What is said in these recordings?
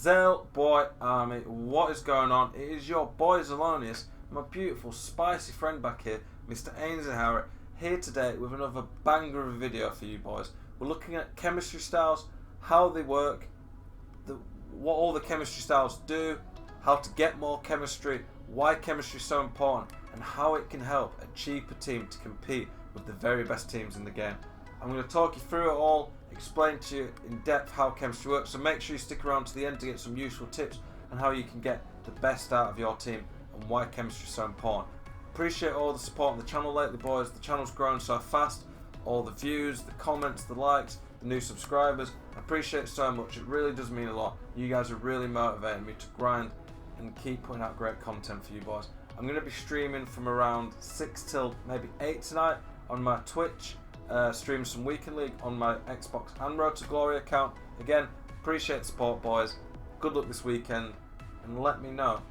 Zel Boy Army, what is going on? It is your boy Zelonius, my beautiful spicy friend back here, Mr. Ainsley Harriet, here today with another banger of a video for you boys. We're looking at chemistry styles, how they work, what all the chemistry styles do, how to get more chemistry, why chemistry is so important, and how it can help a cheaper team to compete with the very best teams in the game. I'm going to talk you through it all, explain to you in depth how chemistry works, so make sure you stick around to the end to get some useful tips on how you can get the best out of your team and why chemistry is so important. Appreciate all the support on the channel lately boys. The channel's grown so fast, all the views, the comments, the likes, the new subscribers. I appreciate it so much, it really does mean a lot. You guys are really motivating me to grind and keep putting out great content for you boys. I'm going to be streaming from around 6 till maybe 8 tonight on my Twitch. Stream some Weekend League on my Xbox and Road to Glory account. Again, appreciate the support boys. Good luck this weekend and let me know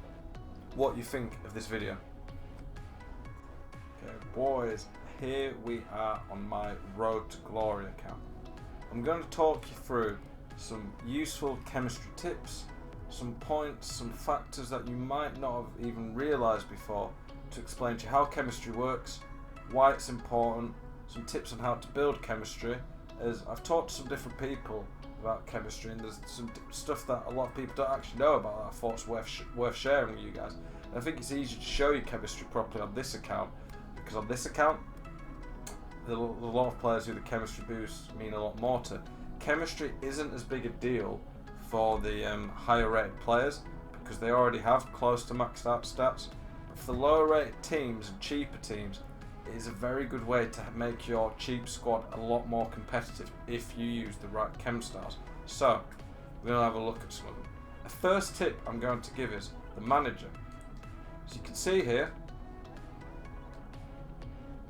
what you think of this video. Okay boys, here we are on my Road to Glory account. I'm going to talk you through some useful chemistry tips, some points, some factors that you might not have even realised before, to explain to you how chemistry works, why it's important, some tips on how to build chemistry, as I've talked to some different people about chemistry and there's some stuff that a lot of people don't actually know about that I thought was worth sharing with you guys. And I think it's easy to show you chemistry properly on this account, because on this account there's a lot of players who the chemistry boosts mean a lot more to. Chemistry isn't as big a deal for the higher rated players because they already have close to maxed out stats, but for the lower rated teams and cheaper teams it is a very good way to make your cheap squad a lot more competitive if you use the right chem styles. So we're going to have a look at some of them. The first tip I'm going to give is the manager. As you can see here,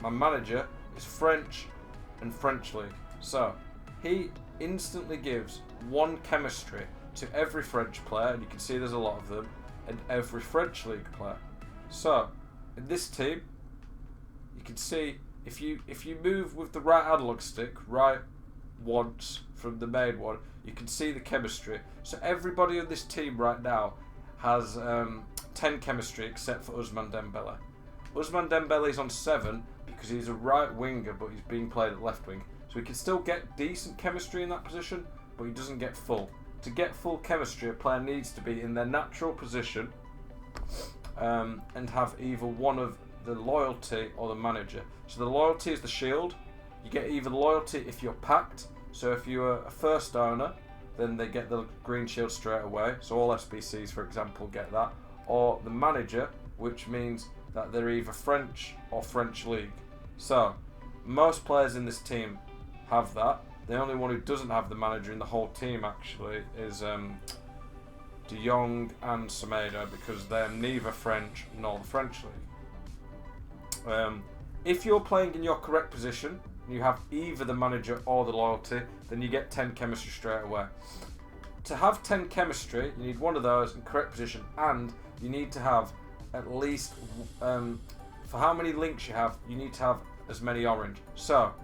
my manager is French and French League. So he instantly gives one chemistry to every French player, and you can see there's a lot of them, and every French League player. So in this team, you can see if you move with the right analog stick right once from the main one, you can see the chemistry. So everybody on this team right now has 10 chemistry except for Ousmane Dembele. Ousmane Dembele is on 7 because he's a right winger, but he's being played at left wing. So he can still get decent chemistry in that position, but he doesn't get full. To get full chemistry, a player needs to be in their natural position and have either one of the loyalty or the manager. So the loyalty is the shield. You get either loyalty if you're packed, so if you're a first owner then they get the green shield straight away, so all SBCs for example get that, or the manager, which means that they're either French or French League. So most players in this team have that. The only one who doesn't have the manager in the whole team actually is De Jong and Semedo, because they're neither French nor the French League. If you're playing in your correct position and you have either the manager or the loyalty, then you get 10 chemistry straight away. To have 10 chemistry, you need one of those in correct position, and you need to have at least, for how many links you have, you need to have as many orange. So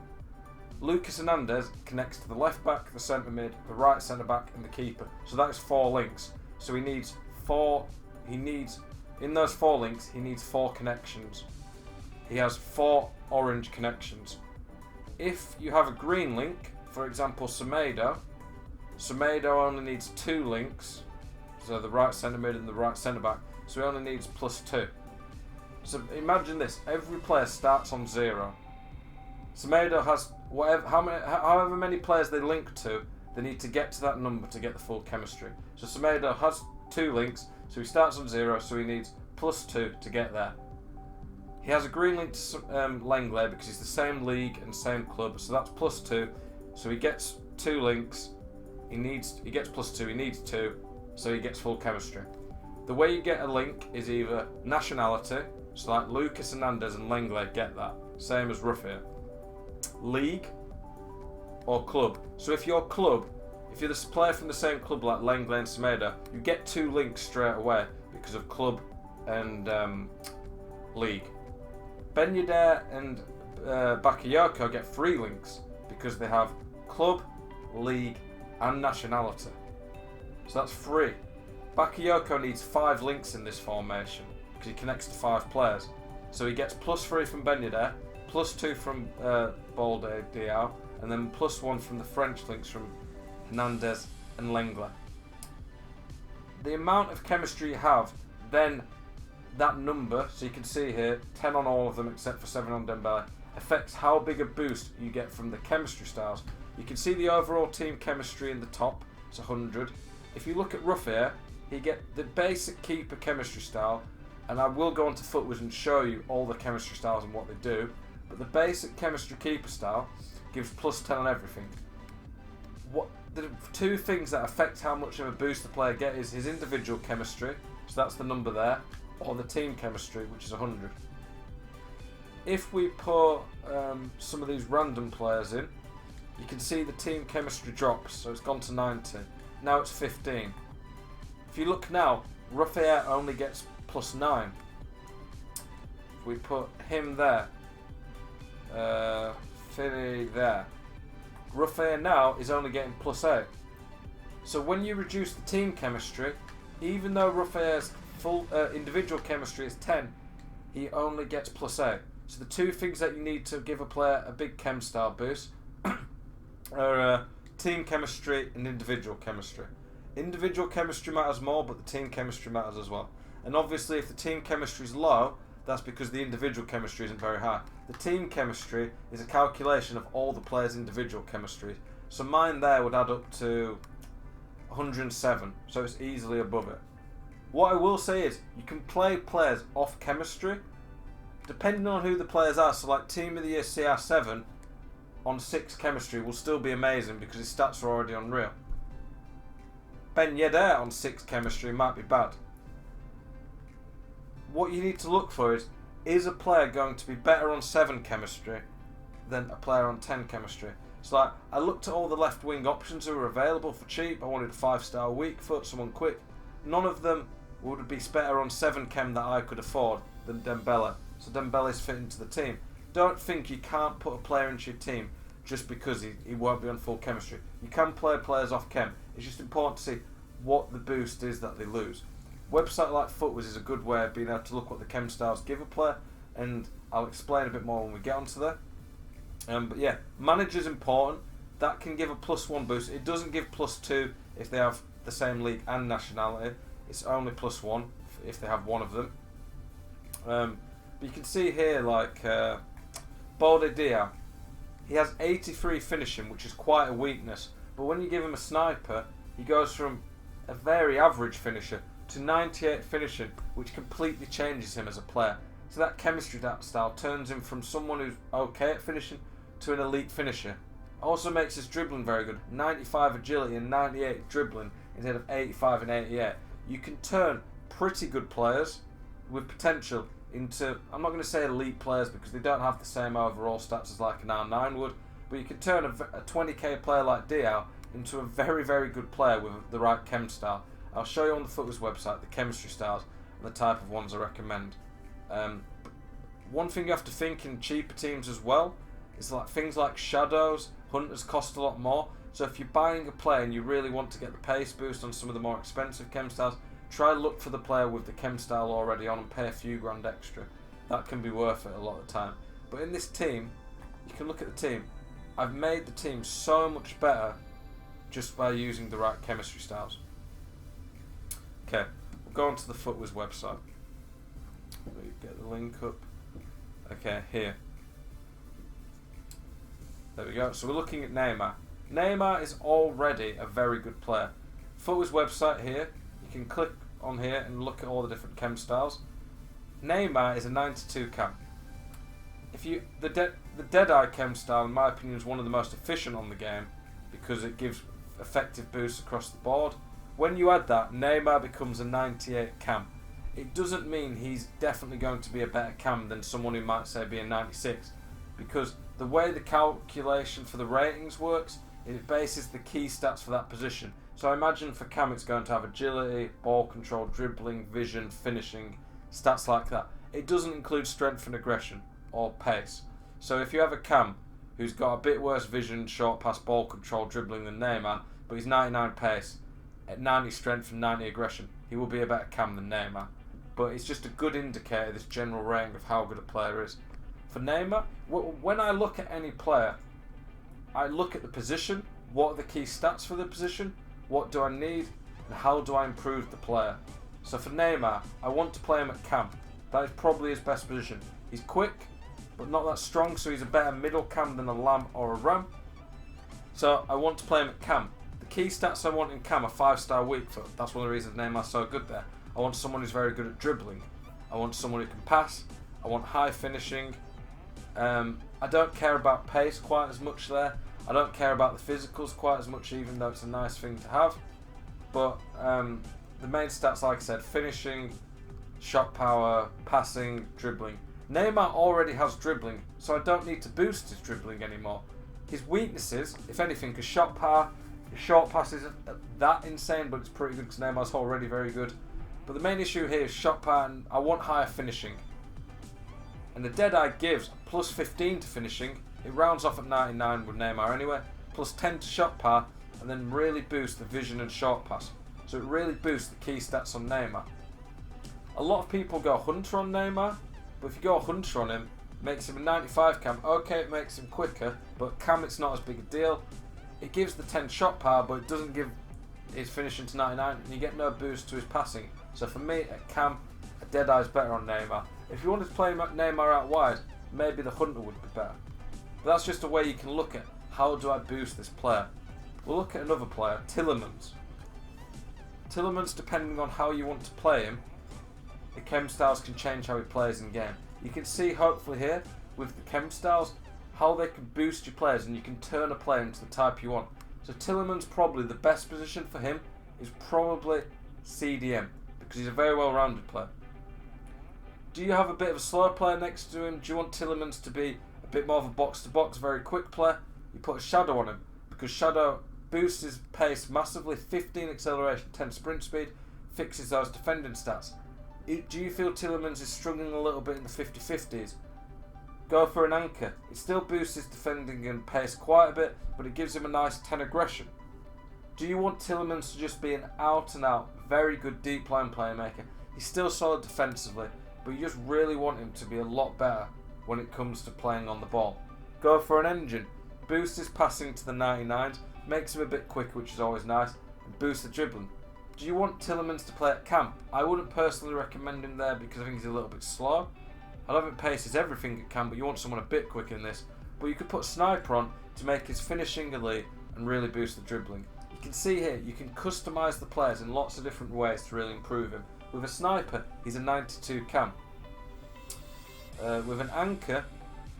Lucas Hernandez connects to the left back, the centre mid, the right centre back and the keeper. So that's 4 links. So he needs 4, in those 4 links, he needs 4 connections. He has 4 orange connections. If you have a green link, for example Semedo only needs 2 links, so the right centre mid and the right centre back, so he only needs +2. So imagine this, every player starts on 0. Semedo has however many players they link to, they need to get to that number to get the full chemistry. So Semedo has 2 links, so he starts on 0, so he needs +2 to get there. He has a green link to Lenglet because he's the same league and same club, so that's +2. So he gets 2 links. He gets +2. He needs 2, so he gets full chemistry. The way you get a link is either nationality, so like Lucas Hernandez and Lenglet get that, same as Ruffia. League or club. So if you're the player from the same club like Lenglet and Semedo, you get 2 links straight away because of club and league. Ben Yedder and Bakayoko get 3 links because they have club, league and nationality. So that's 3. Bakayoko needs 5 links in this formation because he connects to 5 players. So he gets +3 from Ben Yedder, +2 from Balde Diao, and then +1 from the French links from Hernandez and Lenglet. The amount of chemistry you have, then that number, so you can see here, 10 on all of them except for 7 on Dembele, affects how big a boost you get from the chemistry styles. You can see the overall team chemistry in the top, it's 100. If you look at Ruffier, he get the basic keeper chemistry style, and I will go on to Footwiz and show you all the chemistry styles and what they do, but the basic chemistry keeper style gives +10 on everything. What the 2 things that affect how much of a boost the player gets is his individual chemistry, so that's the number there, or the team chemistry, which is 100. If we put some of these random players in, you can see the team chemistry drops, so it's gone to 90. Now it's 15. If you look now, Ruffier only gets +9. If we put him there, Finny there, Ruffier now is only getting +8. So when you reduce the team chemistry, even though Ruffier's full individual chemistry is 10, he only gets +8. So the 2 things that you need to give a player a big chem style boost are team chemistry and individual chemistry. Individual chemistry matters more, but the team chemistry matters as well. And obviously if the team chemistry is low, that's because the individual chemistry isn't very high. The team chemistry is a calculation of all the players' individual chemistry. So mine there would add up to 107, so it's easily above it. What I will say is, you can play players off chemistry, depending on who the players are. So like Team of the Year CR7 on 6 chemistry will still be amazing because his stats are already unreal. Ben Yedder on 6 chemistry might be bad. What you need to look for is a player going to be better on 7 chemistry than a player on 10 chemistry? So like, I looked at all the left wing options who were available for cheap. I wanted a 5-star weak foot, someone quick. None of them would be better on 7 chem that I could afford than Dembele. So Dembele's fit into the team. Don't think you can't put a player into your team just because he won't be on full chemistry. You can play players off chem. It's just important to see what the boost is that they lose. Website like Footwiz is a good way of being able to look what the chem styles give a player, and I'll explain a bit more when we get onto that. But yeah, manager's important. That can give a +1 boost. It doesn't give +2 if they have the same league and nationality. It's only +1 if they have one of them. But you can see here, like Balde Diao, he has 83 finishing, which is quite a weakness. But when you give him a sniper, he goes from a very average finisher to 98 finishing, which completely changes him as a player. So that chemistry style turns him from someone who's okay at finishing to an elite finisher. Also makes his dribbling very good. 95 agility and 98 dribbling instead of 85 and 88. You can turn pretty good players with potential into, I'm not going to say elite players because they don't have the same overall stats as like an R9 would, but you can turn a 20k player like Diao into a very, very good player with the right chem style. I'll show you on the Footwiz website the chemistry styles and the type of ones I recommend. One thing you have to think in cheaper teams as well is like things like shadows. Hunters cost a lot more, so if you're buying a player and you really want to get the pace boost on some of the more expensive chem styles, try look for the player with the chem style already on and pay a few grand extra. That can be worth it a lot of the time. But in this team, you can look at the team. I've made the team so much better just by using the right chemistry styles. Okay, we'll go on to the Footwiz website. Let me get the link up. Okay, here. There we go. So we're looking at Naima. Naima is already a very good player. Footwiz website here. You can click on here and look at all the different chem styles. Naima is a 92 chem. The Deadeye chem style, in my opinion, is one of the most efficient on the game because it gives effective boosts across the board. When you add that, Naima becomes a 98 chem. It doesn't mean he's definitely going to be a better cam than someone who might say be a 96, because the way the calculation for the ratings works, it bases the key stats for that position. So I imagine for cam it's going to have agility, ball control, dribbling, vision, finishing, stats like that. It doesn't include strength and aggression or pace. So if you have a cam who's got a bit worse vision, short pass, ball control, dribbling than Neymar, but he's 99 pace, at 90 strength and 90 aggression, he will be a better cam than Naima. But it's just a good indicator, this general rating of how good a player is. For Naima, when I look at any player, I look at the position, what are the key stats for the position, what do I need, and how do I improve the player. So for Neymar, I want to play him at cam. That is probably his best position. He's quick, but not that strong, so he's a better middle cam than a Lam or a Ram. So I want to play him at cam. The key stats I want in cam are 5-star weak foot. That's one of the reasons Neymar's so good there. I want someone who's very good at dribbling. I want someone who can pass. I want high finishing. I don't care about pace quite as much there. I don't care about the physicals quite as much, even though it's a nice thing to have. But the main stats, like I said, finishing, shot power, passing, dribbling. Neymar already has dribbling, so I don't need to boost his dribbling anymore. His weaknesses, if anything, is shot power. His short pass isn't that insane, but it's pretty good because Neymar's already very good. But the main issue here is shot power, and I want higher finishing. And the Deadeye gives plus 15 to finishing. It rounds off at 99 with Neymar anyway. Plus 10 to shot power, and then really boosts the vision and short pass. So it really boosts the key stats on Neymar. A lot of people go Hunter on Neymar, but if you go Hunter on him, it makes him a 95 cam. Okay, it makes him quicker, but cam it's not as big a deal. It gives the 10 shot power, but it doesn't give his finishing to 99, and you get no boost to his passing. So for me, at cam, a Deadeye is better on Neymar. If you wanted to play Neymar out wide, maybe the Hunter would be better. But that's just a way you can look at how do I boost this player. We'll look at another player, Tillemans. Tillemans, depending on how you want to play him, the chem styles can change how he plays in game. You can see hopefully here with the chem styles how they can boost your players, and you can turn a player into the type you want. So Tillemans, probably the best position for him is probably CDM because he's a very well-rounded player. Do you have a bit of a slower player next to him? Do you want Tillemans to be a bit more of a box-to-box, very quick player? You put a Shadow on him because Shadow boosts his pace massively, 15 acceleration, 10 sprint speed, fixes those defending stats. Do you feel Tillemans is struggling a little bit in the 50-50s? Go for an anchor. It still boosts his defending and pace quite a bit, but it gives him a nice 10 aggression. Do you want Tillemans to just be an out-and-out, very good deep line playmaker? He's still solid defensively, but you just really want him to be a lot better when it comes to playing on the ball. Go for an engine. Boost his passing to the 99s, makes him a bit quicker, which is always nice, and boost the dribbling. Do you want Tillemans to play at camp? I wouldn't personally recommend him there because I think he's a little bit slow. I don't think pace is everything at camp, but you want someone a bit quicker than this. But you could put Sniper on to make his finishing elite and really boost the dribbling. You can see here, you can customise the players in lots of different ways to really improve him. With a Sniper, he's a 92 cam. With an Anchor,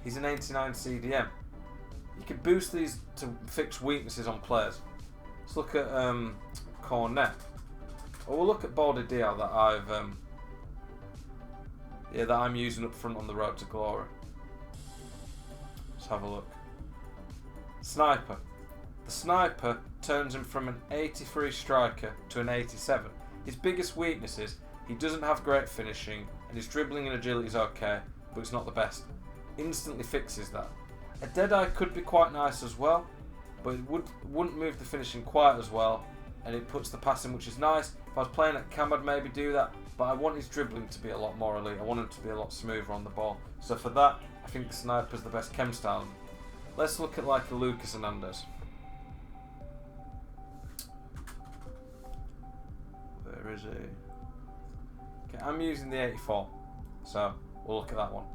he's an 89 CDM. You can boost these to fix weaknesses on players. Let's look at Cornet. Or we'll look at Baldy Dial that I'm using up front on the road to glory. Let's have a look. Sniper. The Sniper turns him from an 83 striker to an 87. His biggest weakness is he doesn't have great finishing and his dribbling and agility is okay, but it's not the best. Instantly fixes that. A Deadeye could be quite nice as well, but it wouldn't move the finishing quite as well, and it puts the passing, which is nice. If I was playing at cam, I'd maybe do that, but I want his dribbling to be a lot more elite. I want him to be a lot smoother on the ball. So for that, I think the Sniper's the best chem style. Let's look at like a Lucas Hernandez. Where is he? Okay, I'm using the 84, so we'll look at that one.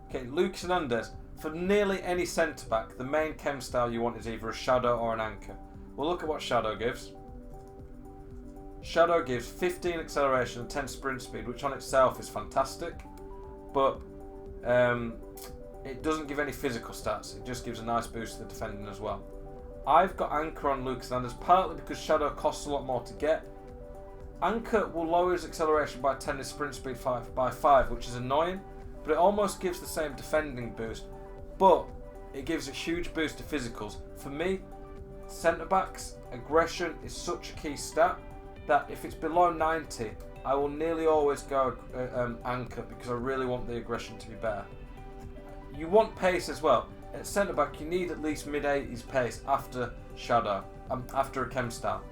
Okay, Lucas Hernandez. For nearly any centre-back, the main chem style you want is either a Shadow or an Anchor. We'll look at what Shadow gives. Shadow gives 15 acceleration and 10 sprint speed, which on itself is fantastic, but it doesn't give any physical stats. It just gives a nice boost to the defending as well. I've got Anchor on Lucas Hernandez, partly because Shadow costs a lot more to get. Anchor will lower his acceleration by 10 and his sprint speed by 5, which is annoying, but it almost gives the same defending boost, but it gives a huge boost to physicals. For me, centre-backs, aggression is such a key stat that if it's below 90, I will nearly always go Anchor because I really want the aggression to be better. You want pace as well. At centre-back, you need at least mid-80s pace after Shadow, after a chem style.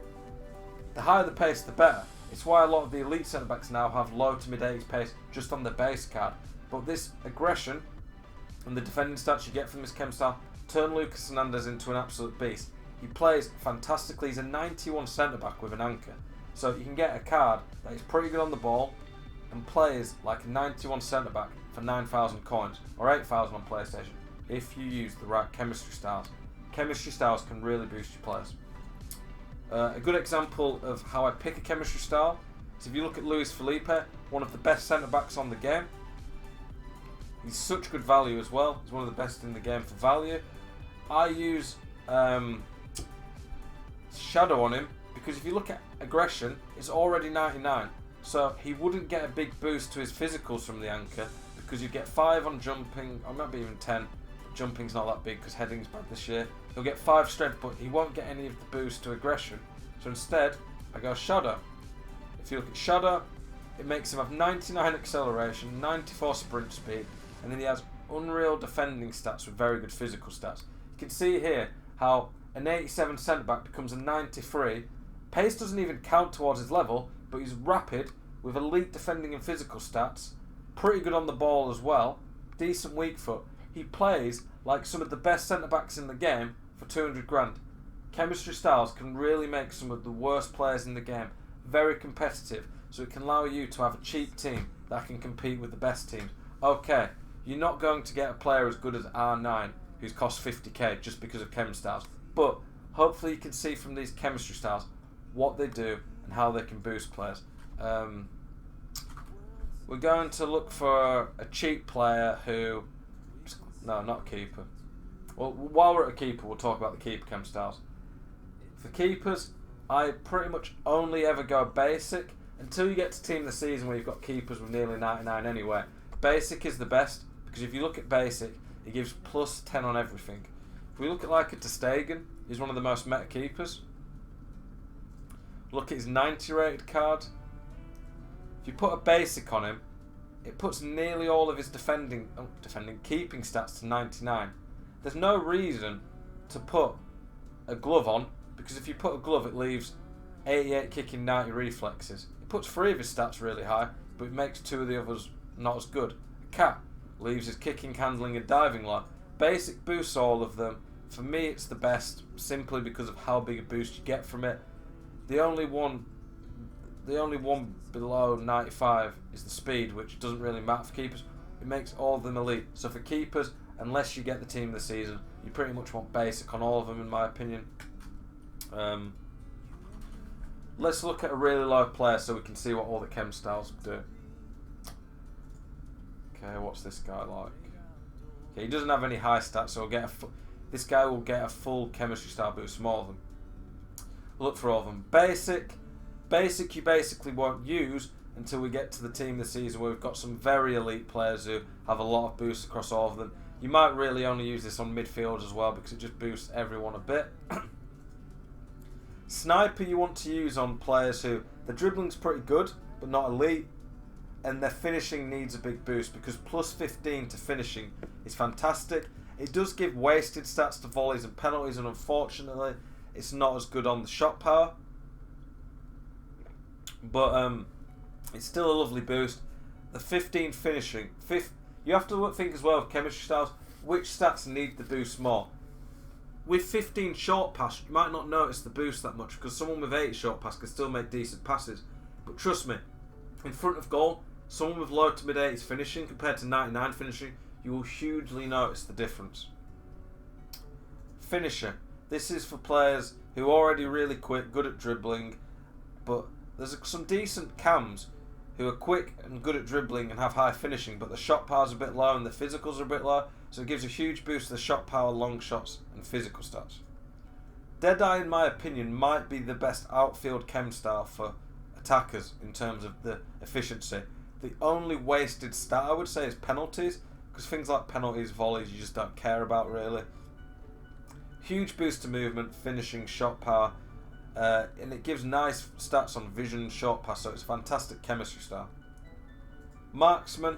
The higher the pace, the better. It's why a lot of the elite centre-backs now have low to mid-80s pace just on the base card. But this aggression and the defending stats you get from this Kempster turn Lucas Hernandez into an absolute beast. He plays fantastically. He's a 91 centre-back with an anchor. So you can get a card that is pretty good on the ball and plays like a 91 centre-back for 9,000 coins or 8,000 on PlayStation if you use the right chemistry styles. Chemistry styles can really boost your players. A good example of how I pick a chemistry style is if you look at Luis Felipe, one of the best centre-backs on the game. He's such good value as well. He's one of the best in the game for value. I use Shadow on him because if you look at aggression, it's already 99. So he wouldn't get a big boost to his physicals from the anchor because you get 5 on jumping, or maybe even 10. Jumping's not that big because heading's bad this year. He'll get 5 strength, but he won't get any of the boost to aggression. So instead, I go Shadow. If you look at Shadow, it makes him have 99 acceleration, 94 sprint speed, and then he has unreal defending stats with very good physical stats. You can see here how an 87 centre-back becomes a 93. Pace doesn't even count towards his level, but he's rapid with elite defending and physical stats, pretty good on the ball as well, decent weak foot. He plays like some of the best centre-backs in the game for 200 grand. Chemistry styles can really make some of the worst players in the game very competitive, so it can allow you to have a cheap team that can compete with the best teams. Okay, you're not going to get a player as good as R9 who's cost 50k just because of chem styles, but hopefully you can see from these chemistry styles what they do and how they can boost players. We're going to look for a cheap player who... No, not a keeper. Well, while we're at a keeper, we'll talk about the keeper chem styles. For keepers, I pretty much only ever go basic until you get to team of the season where you've got keepers with nearly 99 anyway. Basic is the best because if you look at basic, it gives plus 10 on everything. If we look at like a ter Stegen, he's one of the most meta keepers. Look at his 90 rated card. If you put a basic on him, it puts nearly all of his keeping stats to 99. There's no reason to put a glove on because if you put a glove, it leaves 88 kicking, 90 reflexes. It puts 3 of his stats really high, but it makes 2 of the others not as good. A cat leaves his kicking, handling, and diving low. Basic boosts all of them. For me, it's the best simply because of how big a boost you get from it. The only one below 95 is the speed, which doesn't really matter for keepers. It makes all of them elite. So for keepers, unless you get the team of the season, you pretty much want basic on all of them, in my opinion. Let's look at a really low player so we can see what all the chem styles do. Okay, what's this guy like? Okay, he doesn't have any high stats, so this guy will get a full chemistry style boost from all of them. Look for all of them. Basic you basically won't use until we get to the team of the season where we've got some very elite players who have a lot of boosts across all of them. You might really only use this on midfield as well because it just boosts everyone a bit. Sniper you want to use on players who the dribbling's pretty good but not elite, and their finishing needs a big boost because plus 15 to finishing is fantastic. It does give wasted stats to volleys and penalties, and unfortunately it's not as good on the shot power, but it's still a lovely boost. The 15 finishing, you have to think as well with chemistry styles which stats need the boost more. With 15 short pass, you might not notice the boost that much because someone with 8 short pass can still make decent passes. But trust me, in front of goal, someone with low to mid 80s finishing compared to 99 finishing, you will hugely notice the difference. Finisher. This is for players who are already really quick, good at dribbling, but there's some decent cams who are quick and good at dribbling and have high finishing, but the shot power's a bit low and the physicals are a bit low, so it gives a huge boost to the shot power, long shots and physical stats. Deadeye, in my opinion, might be the best outfield chem style for attackers in terms of the efficiency. The only wasted stat I would say is penalties, because things like penalties, volleys, you just don't care about really. Huge boost to movement, finishing, shot power, and it gives nice stats on vision, short pass, so it's a fantastic chemistry style. Marksman,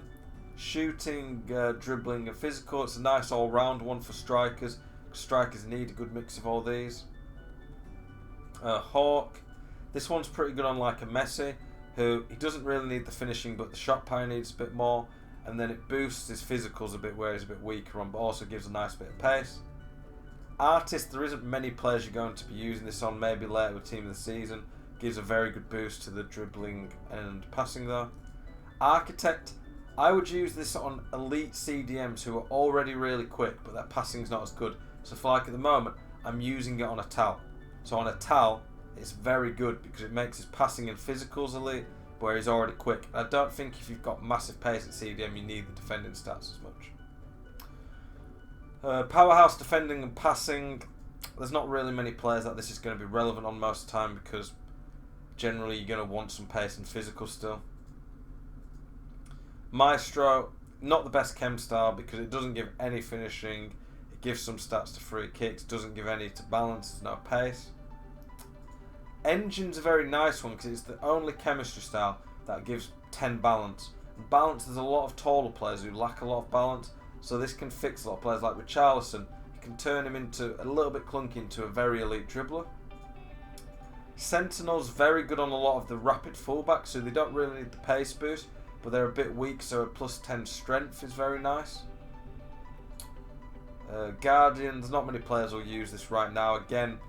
shooting, dribbling and physical, it's a nice all-round one for strikers. Strikers need a good mix of all these. Hawk, This one's pretty good on like a Messi, who he doesn't really need the finishing, but the shot power needs a bit more. And then it boosts his physicals a bit where he's a bit weaker on, but also gives a nice bit of pace. Artist, there isn't many players you're going to be using this on, maybe later with team of the season. Gives a very good boost to the dribbling and passing though. Architect, I would use this on elite CDMs who are already really quick, but their passing's not as good. So for like at the moment, I'm using it on a Tal. So on a Tal, it's very good because it makes his passing and physicals elite, where he's already quick. I don't think if you've got massive pace at CDM, you need the defending stats as much. Powerhouse defending and passing. There's not really many players that this is going to be relevant on most of the time because generally you're going to want some pace and physical still. Maestro, not the best Kempster because it doesn't give any finishing. It gives some stats to free kicks, doesn't give any to balance, there's no pace. Engine's a very nice one because it's the only chemistry style that gives 10 balance. And balance, there's a lot of taller players who lack a lot of balance, so this can fix a lot of players. Like with Richarlison, you can turn him into a little bit clunky into a very elite dribbler. Sentinel's very good on a lot of the rapid fullbacks, so they don't really need the pace boost, but they're a bit weak, so a plus 10 strength is very nice. Guardian, there's not many players who'll use this right now. Again,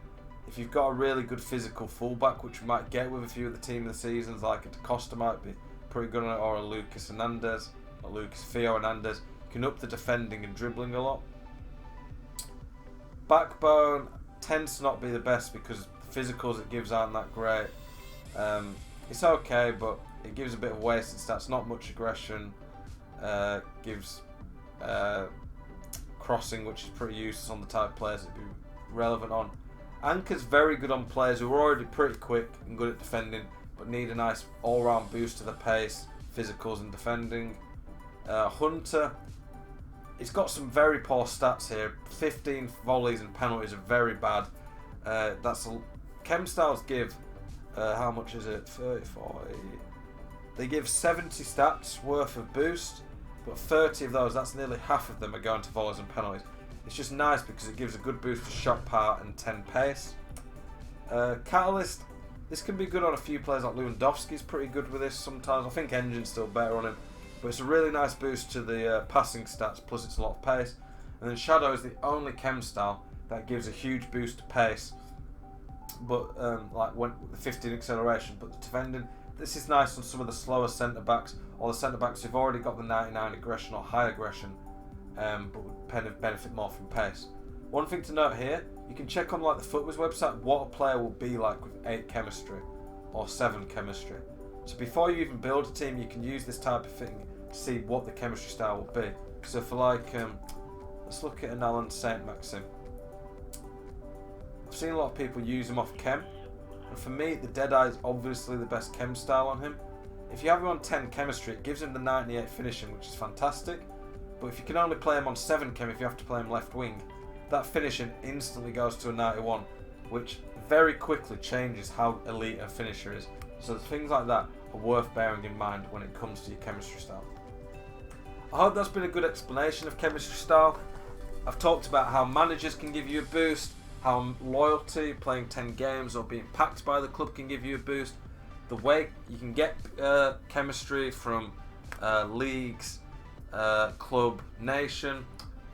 if you've got a really good physical fullback, which we might get with a few of the team of the seasons, like a Da Costa might be pretty good on it, or a Lucas Hernandez, or Lucas Fio Hernandez, you can up the defending and dribbling a lot. Backbone tends to not be the best because the physicals it gives aren't that great. It's okay, but it gives a bit of wasted stats, not much aggression, gives crossing, which is pretty useless on the type of players it'd be relevant on. Anchor's very good on players who are already pretty quick and good at defending, but need a nice all-round boost to the pace, physicals and defending. Hunter, it's got some very poor stats here. 15 volleys and penalties are very bad. Chem styles give, how much is it? 30, 40. They give 70 stats worth of boost, but 30 of those, that's nearly half of them, are going to volleys and penalties. It's just nice because it gives a good boost to shot power and 10 pace. Catalyst, this can be good on a few players like Lewandowski's pretty good with this sometimes. I think Engine's still better on him, but it's a really nice boost to the passing stats, plus it's a lot of pace. And then Shadow is the only chem style that gives a huge boost to pace, but like when the 15 acceleration, but the defending, this is nice on some of the slower centre backs or the centre backs who've already got the 99 aggression or high aggression, but would benefit more from pace. One thing to note here, you can check on like the Footwiz website what a player will be like with 8 chemistry or 7 chemistry. So before you even build a team, you can use this type of thing to see what the chemistry style will be. So for like, let's look at an Alan Saint Maxim. I've seen a lot of people use him off chem, and for me, the Deadeye is obviously the best chem style on him. If you have him on 10 chemistry, it gives him the 98 finishing, which is fantastic. But if you can only play him on 7 chem, if you have to play him left wing, that finishing instantly goes to a 91, which very quickly changes how elite a finisher is. So things like that are worth bearing in mind when it comes to your chemistry style. I hope that's been a good explanation of chemistry style. I've talked about how managers can give you a boost, how loyalty, playing 10 games or being packed by the club can give you a boost, the way you can get chemistry from leagues, club, nation,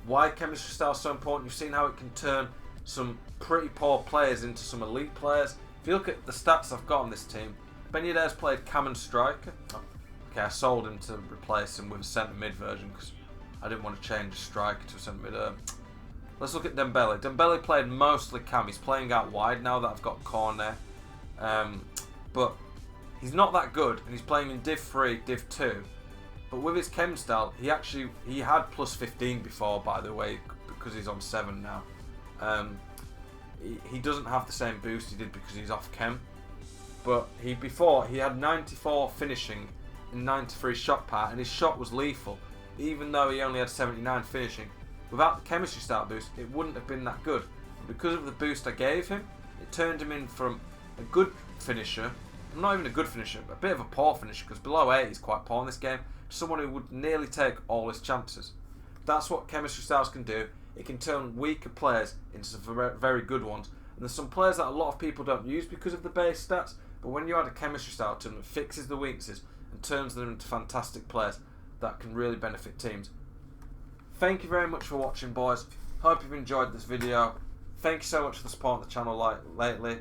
why chemistry style is so important. You've seen how it can turn some pretty poor players into some elite players. If you look at the stats I've got on this team, Benitez played cam and striker. Okay, I sold him to replace him with a centre mid version because I didn't want to change a striker to a centre mid. Let's look at Dembele. Dembele played mostly cam. He's playing out wide now that I've got Cornet. But he's not that good, and he's playing in Div 3, Div 2. But with his chem style, he had plus 15 before, by the way, because he's on 7 now. He doesn't have the same boost he did because he's off chem. But before he had 94 finishing and 93 shot power, and his shot was lethal, even though he only had 79 finishing. Without the chemistry style boost, it wouldn't have been that good. And because of the boost I gave him, it turned him in from a good finisher, not even a good finisher, but a bit of a poor finisher, because below 8 is quite poor in this game, to someone who would nearly take all his chances. That's what chemistry styles can do. It can turn weaker players into some very good ones. And there's some players that a lot of people don't use because of the base stats, But when you add a chemistry style to them, it fixes the weaknesses and turns them into fantastic players that can really benefit teams. Thank you very much for watching, boys. Hope you've enjoyed this video. Thank you so much for the support on the channel lately.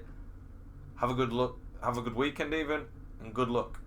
Have a good weekend even, and good luck.